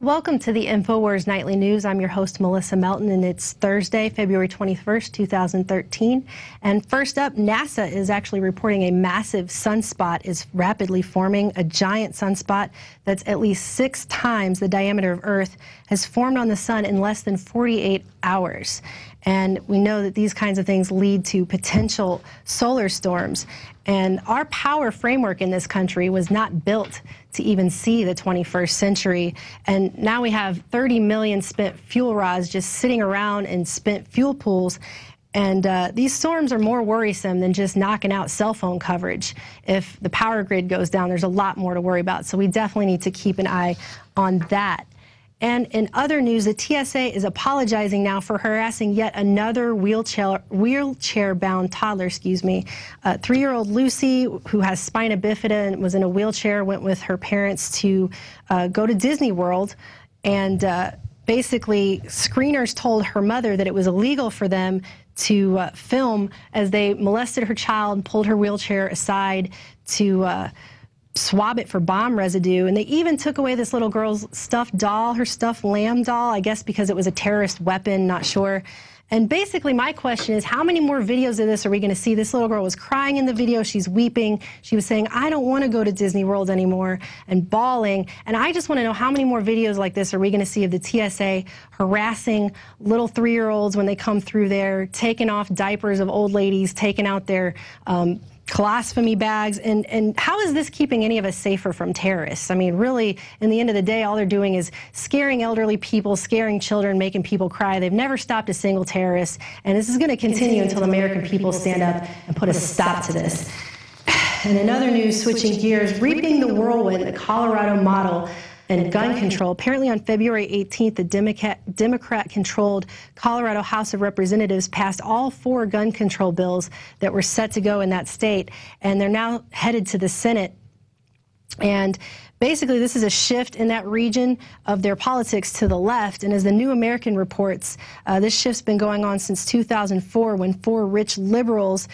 Welcome to the Infowars Nightly News. I'm your host, Melissa Melton, and it's Thursday, February 21st, 2013. And first up, NASA is actually reporting a massive sunspot is rapidly forming. A giant sunspot that's at least 6 times the diameter of Earth has formed on the sun in less than 48 hours. And we know that these kinds of things lead to potential solar storms. And our power framework in this country was not built to even see the 21st century. And now we have 30 million spent fuel rods just sitting around in spent fuel pools. And these storms are more worrisome than just knocking out cell phone coverage. If the power grid goes down, there's a lot more to worry about. So we definitely need to keep an eye on that. And in other news, the TSA is apologizing now for harassing yet another wheelchair-bound toddler, 3-year-old Lucy, who has spina bifida and was in a wheelchair, went with her parents to go to Disney World. And basically, screeners told her mother that it was illegal for them to film as they molested her child and pulled her wheelchair aside to swab it for bomb residue. And they even took away this little girl's stuffed doll, her stuffed lamb doll, I guess because it was a terrorist weapon, not sure. And basically my question is, how many more videos of this are we going to see? This little girl was crying in the video. She's weeping. She was saying, I don't want to go to Disney World anymore, and bawling. And I just want to know how many more videos like this are we going to see of the TSA harassing little 3-year-olds when they come through there, taking off diapers of old ladies, taking out their colostomy bags, and how is this keeping any of us safer from terrorists? I mean, really, in the end of the day, all they're doing is scaring elderly people, scaring children, making people cry. They've never stopped a single terrorist, and this is going to continue until the American people stand up and put a stop to this. And in other news, switching gears, reaping the whirlwind, the Colorado model and gun control. Apparently on February 18th, the Democrat-controlled Colorado House of Representatives passed all 4 gun control bills that were set to go in that state, and they're now headed to the Senate. And basically, this is a shift in that region of their politics to the left. And as the New American reports, this shift's been going on since 2004 when 4 rich liberals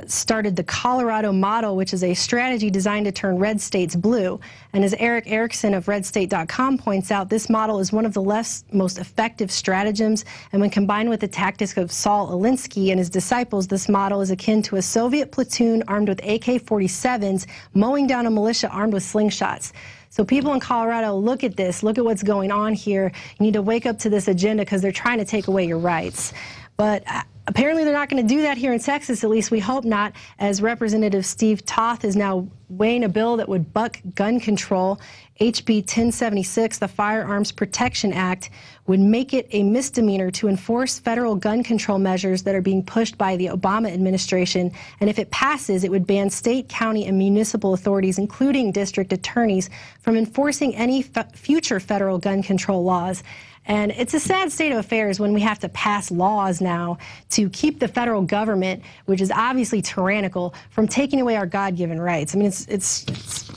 started the Colorado model, which is a strategy designed to turn red states blue. And as Eric Erickson of RedState.com points out, this model is one of the left's most effective stratagems. And when combined with the tactics of Saul Alinsky and his disciples, this model is akin to a Soviet platoon armed with AK-47s mowing down a militia armed with slingshots. So people in Colorado, look at this. Look at what's going on here. You need to wake up to this agenda because they're trying to take away your rights. But apparently they're not going to do that here in Texas, at least we hope not, as Representative Steve Toth is now weighing a bill that would buck gun control. HB 1076, the Firearms Protection Act, would make it a misdemeanor to enforce federal gun control measures that are being pushed by the Obama administration. And if it passes, it would ban state, county, and municipal authorities, including district attorneys, from enforcing any future federal gun control laws. And it's a sad state of affairs when we have to pass laws now to keep the federal government, which is obviously tyrannical, from taking away our God-given rights. I mean, it's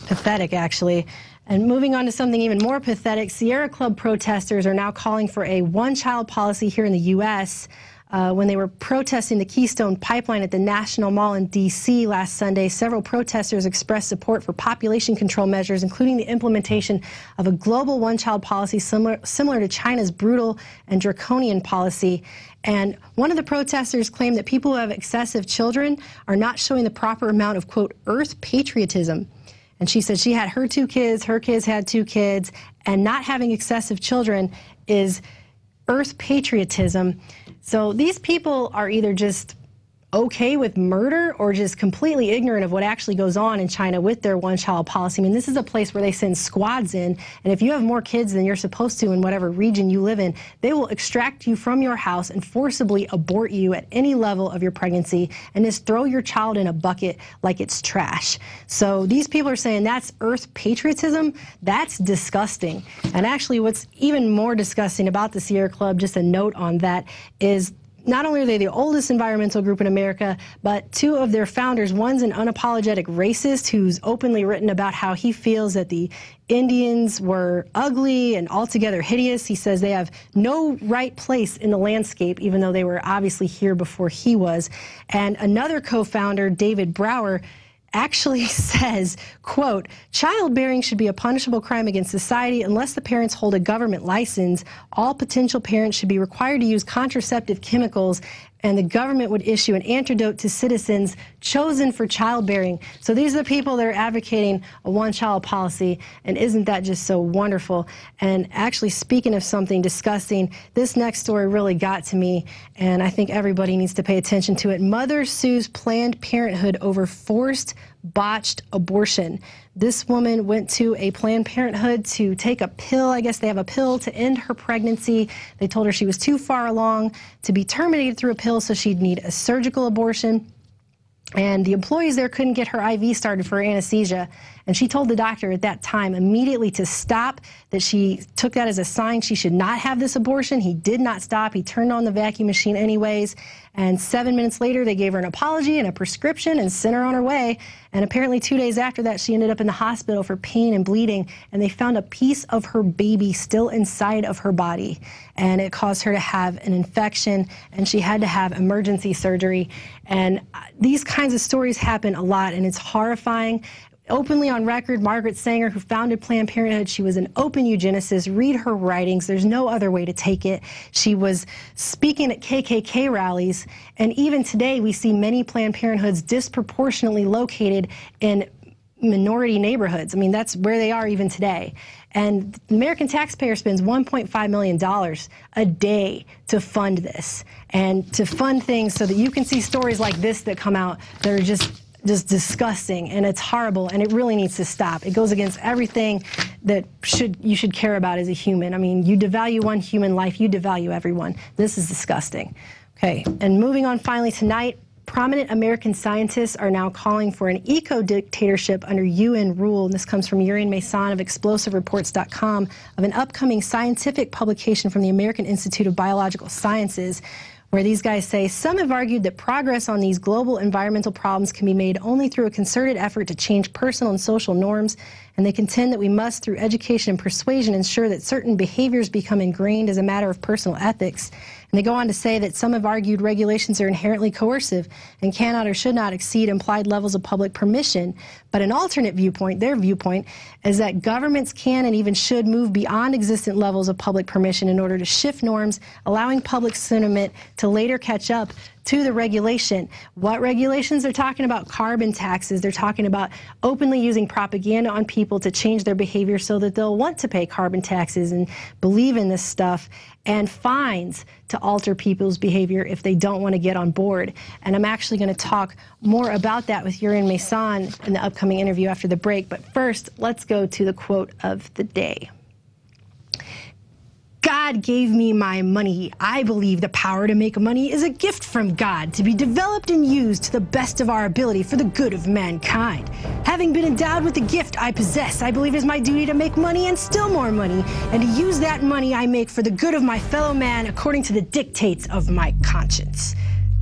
pathetic, actually. And moving on to something even more pathetic, Sierra Club protesters are now calling for a one-child policy here in the U.S. When they were protesting the Keystone Pipeline at the National Mall in D.C. last Sunday, several protesters expressed support for population control measures, including the implementation of a global one-child policy similar to China's brutal and draconian policy. And one of the protesters claimed that people who have excessive children are not showing the proper amount of, quote, earth patriotism. And she said she had her 2 kids, her kids had 2 kids, and not having excessive children is earth patriotism. So these people are either just okay with murder or just completely ignorant of what actually goes on in China with their one-child policy. I mean, this is a place where they send squads in, and if you have more kids than you're supposed to in whatever region you live in, they will extract you from your house and forcibly abort you at any level of your pregnancy and just throw your child in a bucket like it's trash. So these people are saying that's earth patriotism. That's disgusting. And actually, what's even more disgusting about the Sierra Club, just a note on that, is not only are they the oldest environmental group in America, but 2 of their founders, one's an unapologetic racist who's openly written about how he feels that the Indians were ugly and altogether hideous. He says they have no right place in the landscape, even though they were obviously here before he was. And another co-founder, David Brower, actually says, quote, childbearing should be a punishable crime against society unless the parents hold a government license. All potential parents should be required to use contraceptive chemicals, and the government would issue an antidote to citizens chosen for childbearing. So these are the people that are advocating a one-child policy, and isn't that just so wonderful? And actually, speaking of something disgusting, this next story really got to me, and I think everybody needs to pay attention to it. Mother sues Planned Parenthood over forced botched abortion. This woman went to a Planned Parenthood to take a pill. I guess they have a pill to end her pregnancy. They told her she was too far along to be terminated through a pill, so she'd need a surgical abortion. And the employees there couldn't get her IV started for anesthesia. And she told the doctor at that time immediately to stop, that she took that as a sign she should not have this abortion. He did not stop. He turned on the vacuum machine anyways. And 7 minutes later, they gave her an apology and a prescription and sent her on her way. And apparently 2 days after that, she ended up in the hospital for pain and bleeding. And they found a piece of her baby still inside of her body. And it caused her to have an infection, and she had to have emergency surgery. And these kinds of stories happen a lot, and it's horrifying. Openly on record, Margaret Sanger, who founded Planned Parenthood, she was an open eugenicist. Read her writings. There's no other way to take it. She was speaking at KKK rallies, and even today we see many Planned Parenthoods disproportionately located in minority neighborhoods. I mean, that's where they are even today. And the American taxpayer spends $1.5 million a day to fund this, and to fund things so that you can see stories like this that come out that are just disgusting, and it's horrible, and it really needs to stop. It goes against everything that you should care about as a human. I mean, you devalue one human life, you devalue everyone. This is disgusting. Okay, and moving on finally tonight, prominent American scientists are now calling for an eco-dictatorship under UN rule. And this comes from Urian Mason of ExplosiveReports.com, of an upcoming scientific publication from the American Institute of Biological Sciences, where these guys say, some have argued that progress on these global environmental problems can be made only through a concerted effort to change personal and social norms, and they contend that we must, through education and persuasion, ensure that certain behaviors become ingrained as a matter of personal ethics. And they go on to say that some have argued regulations are inherently coercive and cannot or should not exceed implied levels of public permission. But an alternate viewpoint, their viewpoint, is that governments can and even should move beyond existent levels of public permission in order to shift norms, allowing public sentiment to later catch up to the regulation. What regulations? They're talking about carbon taxes. They're talking about openly using propaganda on people to change their behavior so that they'll want to pay carbon taxes and believe in this stuff, and fines to alter people's behavior if they don't want to get on board. And I'm actually going to talk more about that with Urian Mason in the upcoming interview after the break. But first, let's go to the quote of the day. God gave me my money. I believe the power to make money is a gift from God, to be developed and used to the best of our ability for the good of mankind. Having been endowed with the gift I possess, I believe it is my duty to make money and still more money, and to use that money I make for the good of my fellow man according to the dictates of my conscience.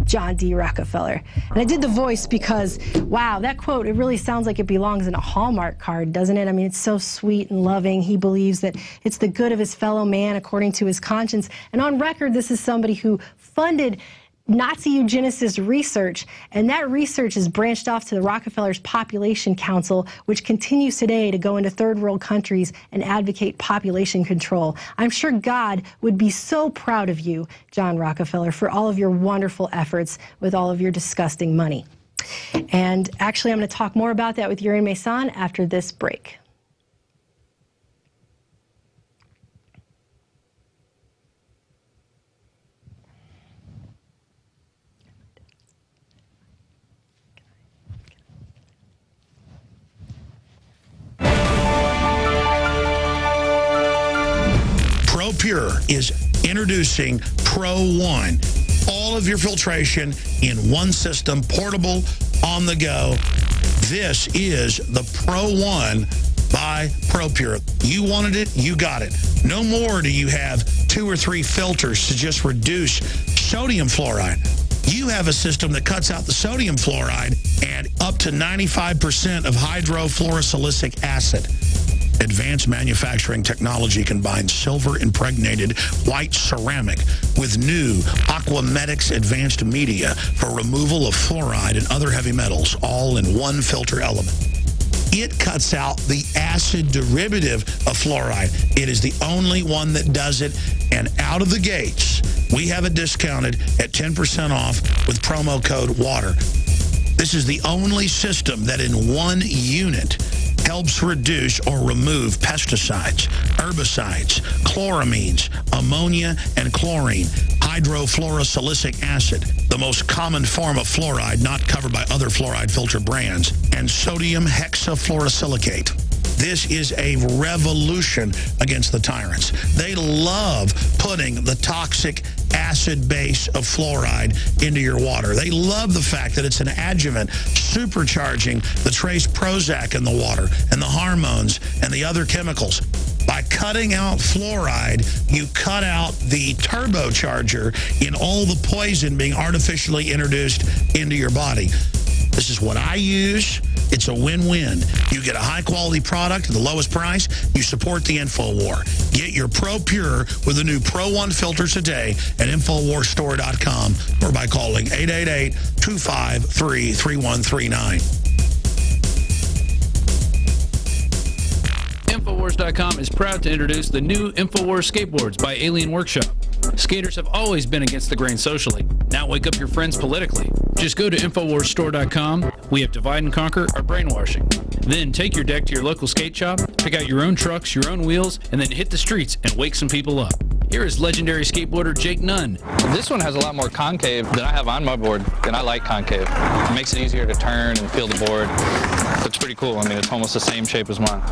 John D. Rockefeller. And I did the voice because, wow, that quote, it really sounds like it belongs in a Hallmark card, doesn't it? I mean, it's so sweet and loving. He believes that it's the good of his fellow man according to his conscience. And on record, this is somebody who funded Nazi eugenicist research, and that research is branched off to the Rockefeller's Population Council, which continues today to go into third world countries and advocate population control. I'm sure God would be so proud of you, John Rockefeller, for all of your wonderful efforts with all of your disgusting money. And actually, I'm going to talk more about that with Urian Mason after this break. ProPure is introducing Pro One. All of your filtration in one system, portable, on the go. This is the Pro One by ProPure. You wanted it, you got it. No more do you have 2 or 3 filters to just reduce sodium fluoride. You have a system that cuts out the sodium fluoride and up to 95% of hydrofluorosilicic acid. Advanced manufacturing technology combines silver-impregnated white ceramic with new Aquamedics advanced media for removal of fluoride and other heavy metals, all in one filter element. It cuts out the acid derivative of fluoride. It is the only one that does it, and out of the gates, we have it discounted at 10% off with promo code WATER. This is the only system that in one unit helps reduce or remove pesticides, herbicides, chloramines, ammonia, and chlorine, hydrofluorosilicic acid, the most common form of fluoride not covered by other fluoride filter brands, and sodium hexafluorosilicate. This is a revolution against the tyrants. They love putting the toxic acid base of fluoride into your water. They love the fact that it's an adjuvant supercharging the trace Prozac in the water and the hormones and the other chemicals. By cutting out fluoride, you cut out the turbocharger in all the poison being artificially introduced into your body. This is what I use. It's a win-win. You get a high-quality product at the lowest price. You support the Infowar. Get your Pro Pure with the new Pro 1 filter today at InfoWarsStore.com or by calling 888-253-3139. Infowars.com is proud to introduce the new Infowars skateboards by Alien Workshop. Skaters have always been against the grain socially. Now wake up your friends politically. Just go to InfoWarsStore.com. We have Divide and Conquer or Brainwashing. Then take your deck to your local skate shop, pick out your own trucks, your own wheels, and then hit the streets and wake some people up. Here is legendary skateboarder Jake Nunn. This one has a lot more concave than I have on my board, and I like concave. It makes it easier to turn and feel the board. It's pretty cool. I mean, it's almost the same shape as mine.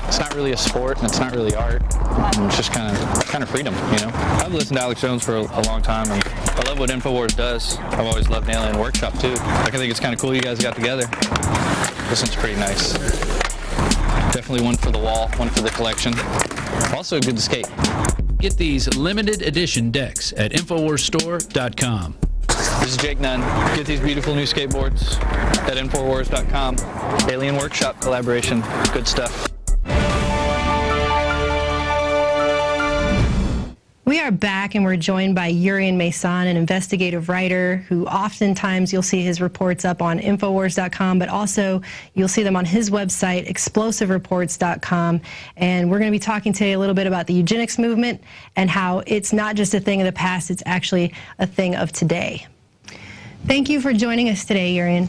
It's not really a sport, and it's not really art. It's just kind of freedom, you know? I've listened to Alex Jones for a long time, and I love what Infowars does. I've always loved Alien Workshop, too. I think it's kind of cool you guys got together. This one's pretty nice. Definitely one for the wall, one for the collection. Also good to skate. Get these limited edition decks at InfoWarsStore.com. This is Jake Nunn. Get these beautiful new skateboards at Infowars.com. Alien Workshop collaboration. Good stuff. We are back, and we're joined by Urian Mason, an investigative writer who oftentimes you'll see his reports up on Infowars.com, but also you'll see them on his website, explosivereports.com. And we're going to be talking today a little bit about the eugenics movement and how it's not just a thing of the past, it's actually a thing of today. Thank you for joining us today, Urian.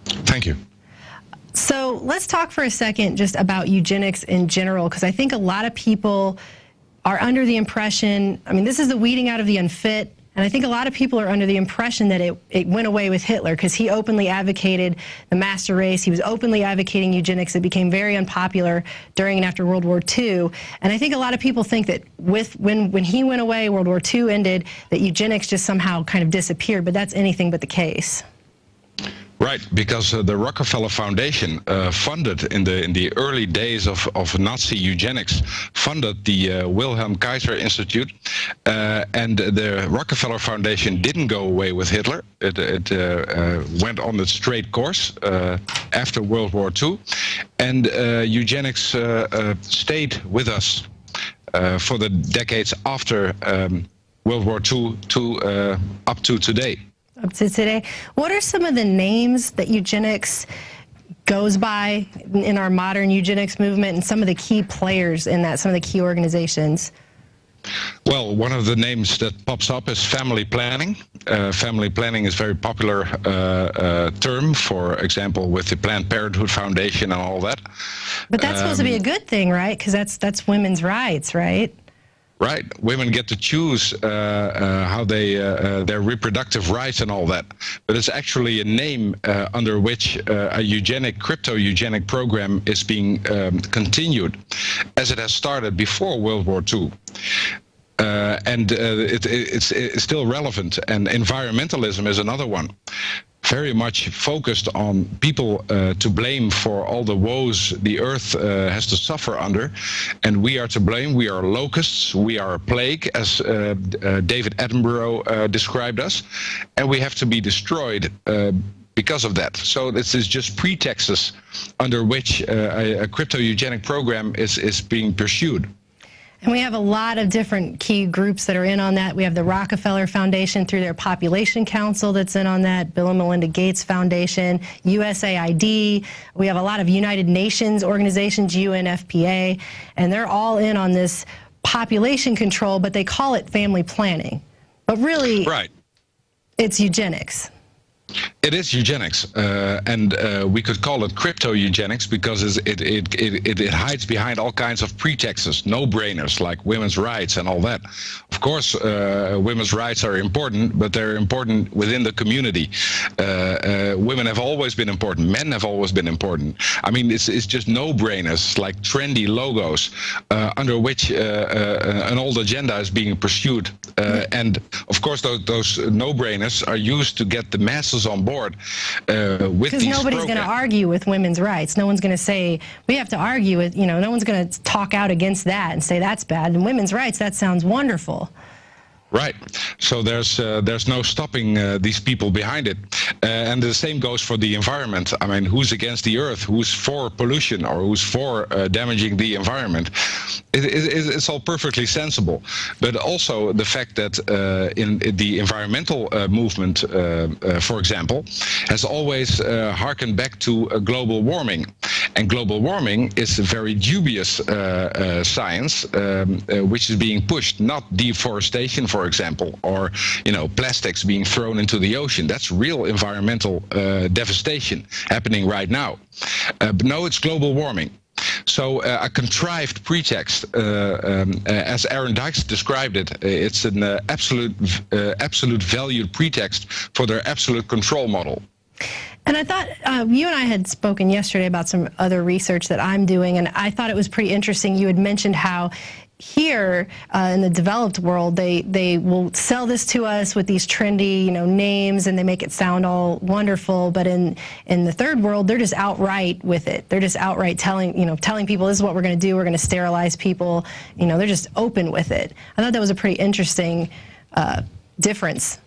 Thank you. So let's talk for a second just about eugenics in general, because I think a lot of people are under the impression, I mean, this is the weeding out of the unfit, and I think a lot of people are under the impression that it went away with Hitler because he openly advocated the master race. He was openly advocating eugenics. It became very unpopular during and after World War II. And I think a lot of people think that when he went away, World War II ended, that eugenics just somehow kind of disappeared, but that's anything but the case. Right, because the Rockefeller Foundation funded in the early days of Nazi eugenics, funded the Wilhelm Kaiser Institute, and the Rockefeller Foundation didn't go away with Hitler. It went on its straight course after World War II, and eugenics stayed with us for the decades after World War II up to today. Up to today. What are some of the names that eugenics goes by in our modern eugenics movement and some of the key players in that, some of the key organizations? Well, one of the names that pops up is family planning. Family planning is a very popular term, for example, with the Planned Parenthood Foundation and all that. But that's supposed to be a good thing, right? Because that's women's rights, right? Right. Women get to choose how they their reproductive rights and all that. But it's actually a name under which a crypto-eugenic program is being continued, as it has started before World War II. It's still relevant. And environmentalism is another one. Very much focused on people to blame for all the woes the earth has to suffer under, and we are to blame. We are locusts, we are a plague, as David Attenborough described us, and we have to be destroyed because of that. So this is just pretexts under which a crypto eugenic program is being pursued. And we have a lot of different key groups that are in on that. We have the Rockefeller Foundation through their Population Council that's in on that, Bill and Melinda Gates Foundation, USAID. We have a lot of United Nations organizations, UNFPA, and they're all in on this population control, but they call it family planning. But really, right, it's eugenics. It is eugenics, and we could call it crypto eugenics because it hides behind all kinds of pretexts, no-brainers like women's rights and all that. Of course, women's rights are important, but they're important within the community. Women have always been important. Men have always been important. I mean, it's just no-brainers like trendy logos under which an old agenda is being pursued. And of course, those no-brainers are used to get the masses on board with these because nobody's going to argue with women's rights. No one's going to say we have to argue with, you know, no one's going to talk out against that and say that's bad. And women's rights, that sounds wonderful. Right. So there's no stopping these people behind it. And the same goes for the environment. I mean, who's against the earth? Who's for pollution or who's for damaging the environment? It's all perfectly sensible. But also the fact that in the environmental movement, for example, has always harkened back to global warming. And global warming is a very dubious science, which is being pushed, not deforestation, for example, or, you know, plastics being thrown into the ocean. That's real environmental devastation happening right now. But no, it's global warming. So a contrived pretext, as Aaron Dykes described it, it's an absolute valued pretext for their absolute control model. And I thought you and I had spoken yesterday about some other research that I'm doing, and I thought it was pretty interesting. You had mentioned how here in the developed world, they will sell this to us with these trendy, you know, names, and they make it sound all wonderful. But in the third world, they're just outright with it. They're just outright telling people this is what we're going to do. We're going to sterilize people. You know, they're just open with it. I thought that was a pretty interesting difference.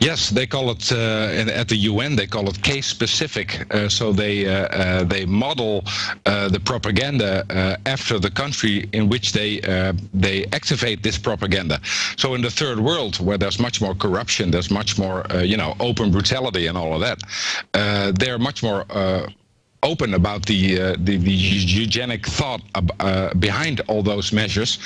Yes, they call it at the UN. They call it case specific. So they model the propaganda after the country in which they activate this propaganda. So in the third world, where there's much more corruption, there's much more open brutality and all of that, they're much more open about the eugenic thought behind all those measures,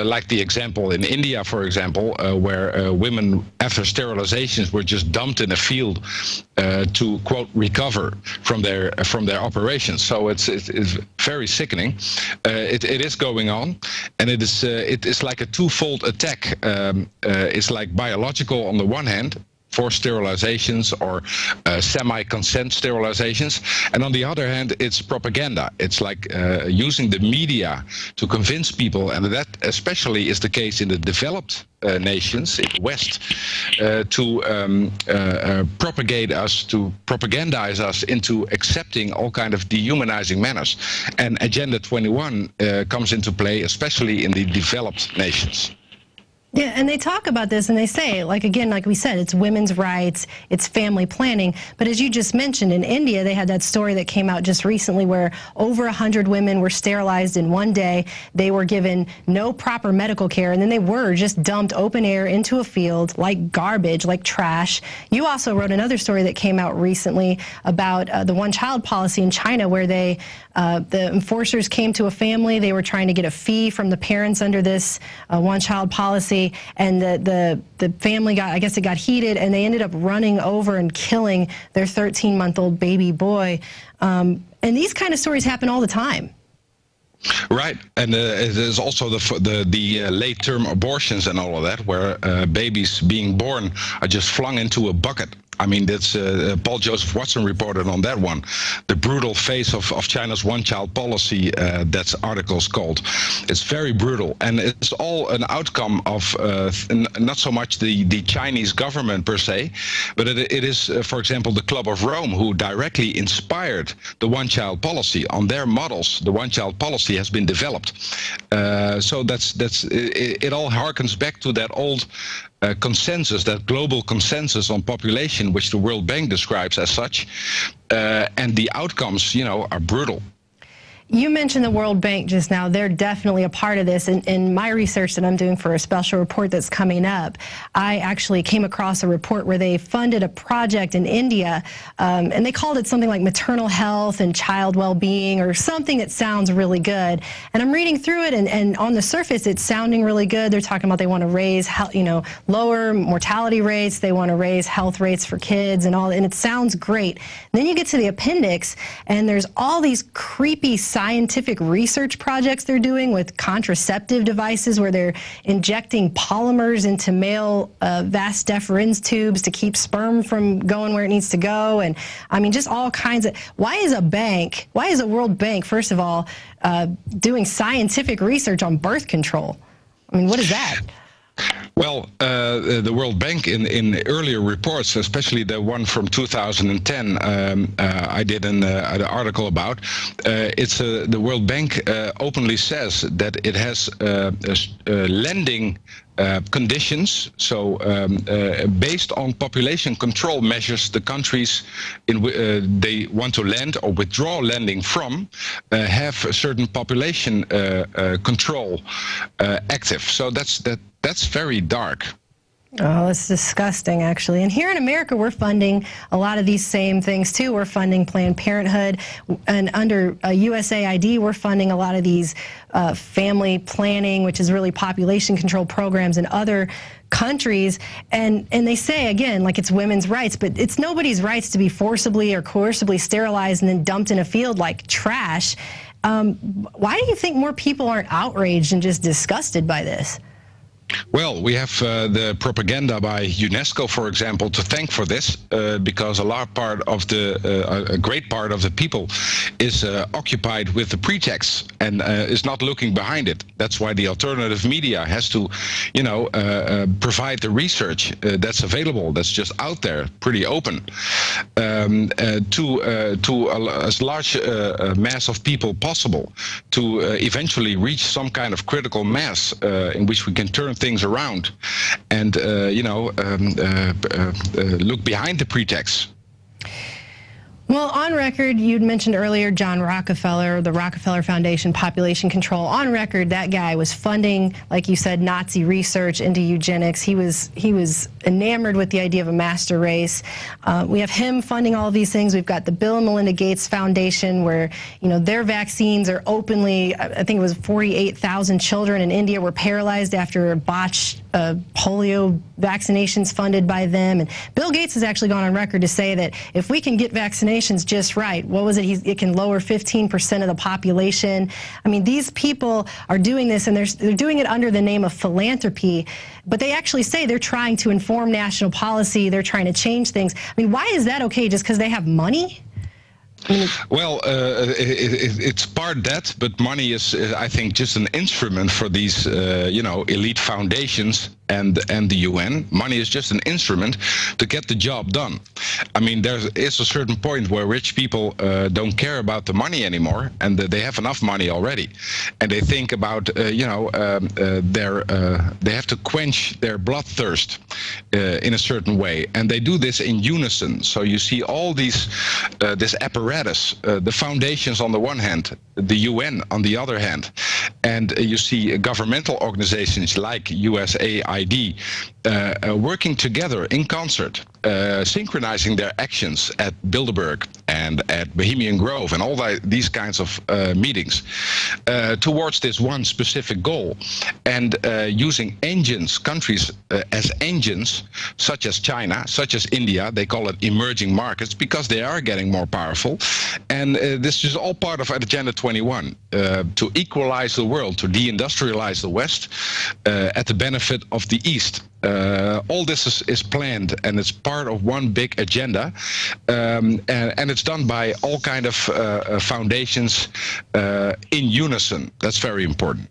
like the example in India, for example, where women after sterilizations were just dumped in a field to, quote, recover from their operations. So it's very sickening. It is going on, and it is like a twofold attack. It's like biological on the one hand, forced sterilizations or semi-consent sterilizations, and on the other hand, it's propaganda. It's like using the media to convince people, and that especially is the case in the developed nations in the West, to propagate us, to propagandize us into accepting all kind of dehumanizing manners. And Agenda 21 comes into play, especially in the developed nations. Yeah, and they talk about this and they say, like, again, like we said, it's women's rights, it's family planning. But as you just mentioned, in India, they had that story that came out just recently where over 100 women were sterilized in one day. They were given no proper medical care, and then they were just dumped open air into a field like garbage, like trash. You also wrote another story that came out recently about the one-child policy in China, where the enforcers came to a family. They were trying to get a fee from the parents under this one-child policy. And the family got, I guess it got heated, and they ended up running over and killing their 13-month-old baby boy. And these kind of stories happen all the time. Right, and it is also the late-term abortions and all of that, where babies being born are just flung into a bucket. I mean, that's Paul Joseph Watson reported on that one. The brutal face of China's one-child policy, that article's called. It's very brutal, and it's all an outcome of not so much the Chinese government per se, but it is, for example, the Club of Rome, who directly inspired the one-child policy. On their models, the one-child policy has been developed. So it all harkens back to that old consensus, that global consensus on population, which the World Bank describes as such, and the outcomes, are brutal. You mentioned the World Bank just now. They're definitely a part of this. In my research that I'm doing for a special report that's coming up, I actually came across a report where they funded a project in India, and they called it something like maternal health and child well-being, or something that sounds really good. And I'm reading through it, and on the surface, it's sounding really good. They're talking about they want to raise, lower mortality rates. They want to raise health rates for kids and all, and it sounds great. Then you get to the appendix, and there's all these creepy scientific research projects they're doing with contraceptive devices where they're injecting polymers into male vas deferens tubes to keep sperm from going where it needs to go. And I mean, just all kinds of, why is a World Bank, first of all, doing scientific research on birth control? I mean, what is that? Well, the World Bank in earlier reports, especially the one from 2010, I did an article about. The World Bank openly says that it has lending conditions. So based on population control measures, the countries they want to lend or withdraw lending from have a certain population control active. So that's very dark. Oh, it's disgusting, actually. And here in America, we're funding a lot of these same things, too. We're funding Planned Parenthood. And under USAID, we're funding a lot of these family planning, which is really population control programs in other countries. And they say, again, like it's women's rights, but it's nobody's rights to be forcibly or coercibly sterilized and then dumped in a field like trash. Why do you think more people aren't outraged and just disgusted by this? Well, we have the propaganda by UNESCO, for example, to thank for this, because a great part of the people is occupied with the pretext and is not looking behind it. That's why the alternative media has to, provide the research that's available, that's just out there, pretty open, to as large a mass of people possible, to eventually reach some kind of critical mass in which we can turn things around and look behind the pretext. Well, on record, you'd mentioned earlier John Rockefeller, the Rockefeller Foundation, population control. On record, that guy was funding, like you said, Nazi research into eugenics. He was enamored with the idea of a master race. We have him funding all of these things. We've got the Bill and Melinda Gates Foundation, where their vaccines are openly. I think it was 48,000 children in India were paralyzed after botched polio vaccinations funded by them. And Bill Gates has actually gone on record to say that if we can get vaccinations just right, what was it? It can lower 15% of the population. I mean, these people are doing this, and they're doing it under the name of philanthropy. But they actually say they're trying to inform national policy. They're trying to change things. I mean, why is that okay? Just because they have money? Well, it's part that, but money is, I think, just an instrument for these, elite foundations and the UN. Money is just an instrument to get the job done. I mean, there is a certain point where rich people don't care about the money anymore, and they have enough money already, and they think about, they have to quench their bloodthirst in a certain way, and they do this in unison. So you see all these, this apparatus, the foundations on the one hand, the UN on the other hand, and you see governmental organizations like USAID working together in concert, synchronizing their actions at Bilderberg and at Bohemian Grove and all these kinds of meetings towards this one specific goal, and using engines, countries as engines, such as China, such as India. They call it emerging markets because they are getting more powerful, and this is all part of Agenda 21, to equalize the world, to deindustrialize the West at the benefit of the East. All this is planned, and it's part of one big agenda, and it's done by all kind of foundations in unison. That's very important.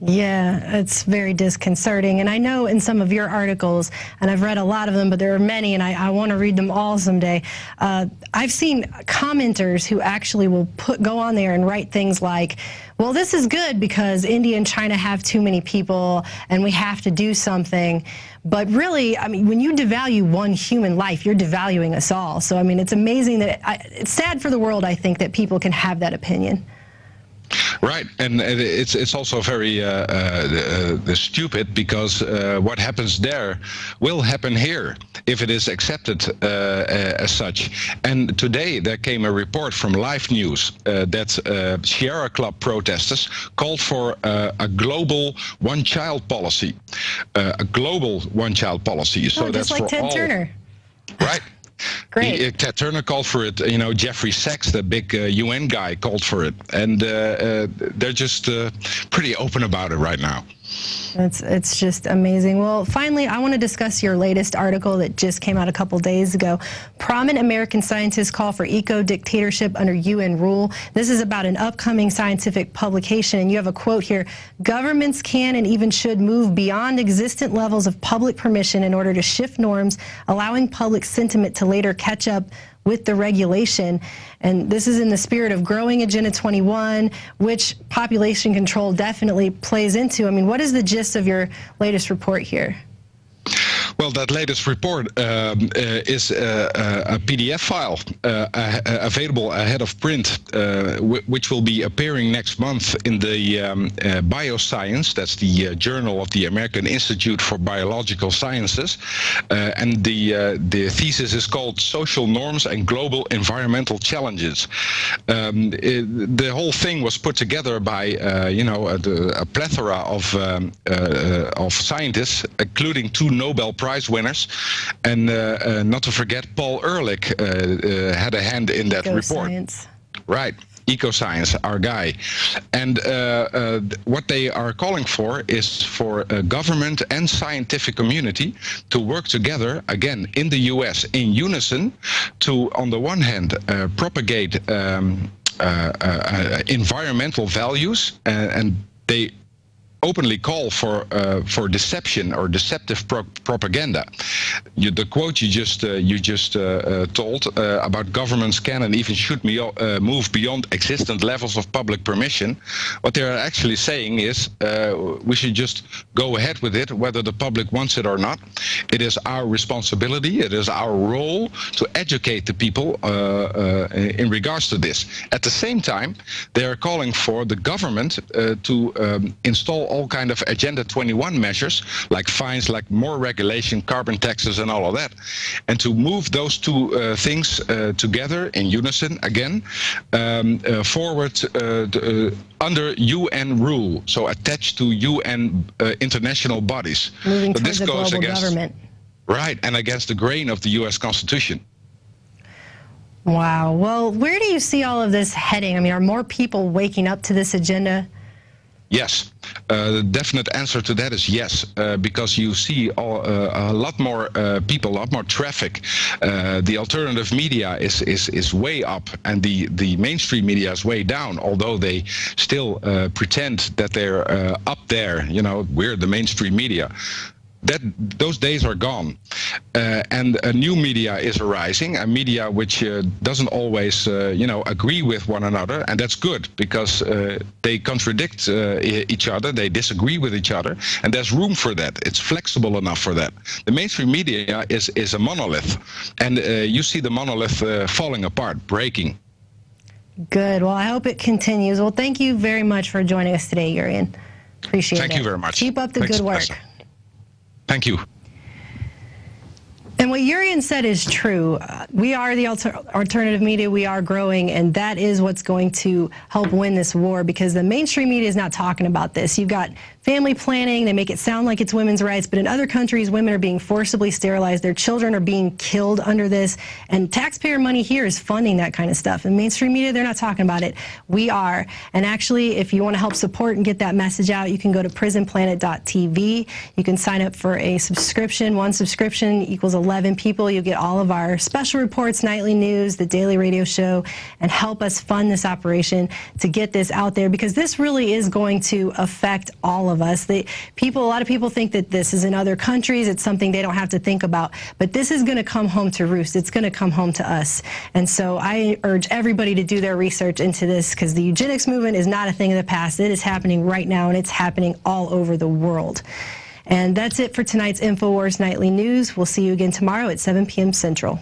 Yeah, it's very disconcerting. And I know in some of your articles, and I've read a lot of them, but there are many, and I want to read them all someday. I've seen commenters who actually will go on there and write things like, well, this is good because India and China have too many people and we have to do something. But really, I mean, when you devalue one human life, you're devaluing us all. So, I mean, it's amazing that it's sad for the world, I think, that people can have that opinion. Right, and it's also very stupid because what happens there will happen here if it is accepted as such. And today there came a report from Live News that Sierra Club protesters called for a global one-child policy, So that's that's like for Ted all. Turner. Right. Great. Ted Turner called for it. You know, Jeffrey Sachs, the big UN guy, called for it, and they're just pretty open about it right now. It's just amazing. Well, finally, I want to discuss your latest article that just came out a couple days ago. Prominent American scientists call for eco-dictatorship under UN rule. This is about an upcoming scientific publication, and you have a quote here. Governments can and even should move beyond existent levels of public permission in order to shift norms, allowing public sentiment to later catch up with the regulation. And this is in the spirit of growing Agenda 21, which population control definitely plays into. I mean, what is the gist of your latest report here? Well, that latest report is a PDF file available ahead of print, which will be appearing next month in the Bioscience. That's the journal of the American Institute for Biological Sciences. And the thesis is called Social Norms and Global Environmental Challenges. The whole thing was put together by, a plethora of scientists, including 2 Nobel Prize winners, and not to forget Paul Ehrlich had a hand in that report. Right, Ecoscience, our guy. And what they are calling for is for government and scientific community to work together, again, in the US, in unison, to, on the one hand, propagate environmental values, and they openly call for deception or deceptive propaganda. The quote you just told about governments can and even should move beyond existent levels of public permission. What they are actually saying is we should just go ahead with it, whether the public wants it or not. It is our responsibility. It is our role to educate the people in regards to this. At the same time, they are calling for the government to install all kind of Agenda 21 measures, like fines, like more regulation, carbon taxes, and all of that, and to move those 2 things together in unison again forward under UN rule, so attached to UN international bodies. Moving so towards this a goes global against, government. Right, and against the grain of the US Constitution. Wow. Well, where do you see all of this heading? I mean, are more people waking up to this agenda? Yes, the definite answer to that is yes, because you see a lot more people, a lot more traffic. The alternative media is way up, and the mainstream media is way down, although they still pretend that they're up there. You know, we're the mainstream media. Those days are gone, and a new media is arising, a media which doesn't always, agree with one another, and that's good because they contradict each other, they disagree with each other, and there's room for that. It's flexible enough for that. The mainstream media is a monolith, and you see the monolith falling apart, breaking. Good. Well, I hope it continues. Well, thank you very much for joining us today, Jurgen. Appreciate it. Thank you very much. Keep up the good work. Thank you. And what Jurgen said is true. We are the alternative media. We are growing, and that is what's going to help win this war, because the mainstream media is not talking about this. You've got family planning. They make it sound like it's women's rights, but in other countries, women are being forcibly sterilized. Their children are being killed under this, and taxpayer money here is funding that kind of stuff. In mainstream media, they're not talking about it. We are. And actually, if you want to help support and get that message out, you can go to prisonplanet.tv. You can sign up for a subscription. One subscription equals 11 people. You get all of our special reports, nightly news, the daily radio show, and help us fund this operation to get this out there, because this really is going to affect all of us. A lot of people think that this is in other countries. It's something they don't have to think about. But this is going to come home to roost. It's going to come home to us. And so I urge everybody to do their research into this, because the eugenics movement is not a thing of the past. It is happening right now, and it's happening all over the world. And that's it for tonight's InfoWars Nightly News. We'll see you again tomorrow at 7 p.m. Central.